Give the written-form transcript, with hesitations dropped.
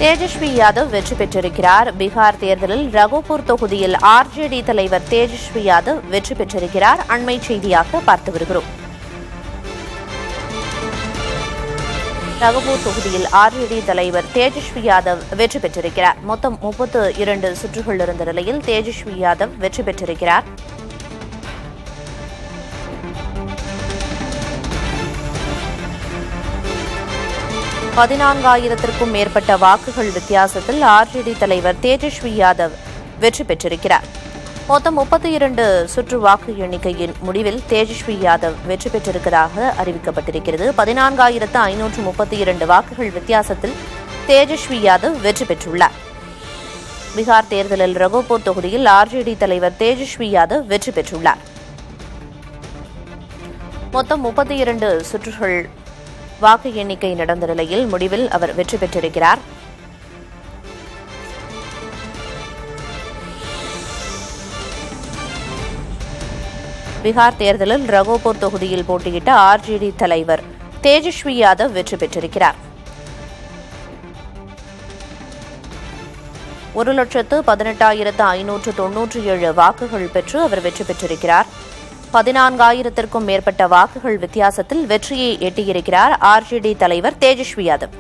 தேஜஸ்வி யாதவ் வெற்றி பெற்றிருக்கிறார். பீகார் தேர்தலில் ரகோபூர் தொகுதியில் ஆர்ஜேடி தலைவர் தேஜஸ்வி யாதவ் வெற்றி பெற்றிருக்கிறார். அண்மை செய்தியாக பார்த்து வருகிறோம். ரகோபூர் தொகுதியில் ஆர்ஜேடி தலைவர் தேஜஸ்வி யாதவ் வெற்றி பெற்றிருக்கிறார். மொத்தம் 32 சுற்றுகள் இருந்த நிலையில் தேஜஸ்வி யாதவ் வெற்றி பெற்றிருக்கிறார். பதினான்காயிரத்திற்கும் மேற்பட்ட வாக்குகள் வித்தியாசத்தில் ஆர்ஜேடி தலைவர் தேஜஸ்வி யாதவ் வெற்றி பெற்றிருக்கிறார். மொத்தம் 32 சுற்று வாக்கு எண்ணிக்கையின் முடிவில் தேஜஸ்வி யாதவ் வெற்றி பெற்றிருப்பதாக அறிவிக்கப்பட்டிருக்கிறது. 14,532 வாக்குகள் வித்தியாசத்தில் தேஜஸ்வி யாதவ் வெற்றி பெற்றுள்ளார். பீகார் தேர்தலில் ரகோபூர் தொகுதியில் ஆர்ஜேடி தலைவர் தேஜஸ்வி யாதவ் வெற்றி பெற்றுள்ளார். மொத்தம் 32 சுற்றுகள் வாக்கு எண்ணிக்கை நடந்த நிலையில் முடிவில் அவர் வெற்றி பெற்றிருக்கிறார். பீகார் தேர்தலில் ரகோபூர் தொகுதியில் போட்டியிட்ட ஆர்ஜேடி தலைவர் தேஜஸ்வி யாதவ் வெற்றி பெற்றிருக்கிறார். 1,18,597 வாக்குகள் பெற்று அவர் வெற்றி பெற்றிருக்கிறார். 14,000த்திற்கும் மேற்பட்ட வாக்குகள் வித்தியாசத்தில் வெற்றியை எட்டியிருக்கிறார் ஆர்ஜேடி தலைவர் தேஜஸ்வி யாதவ்.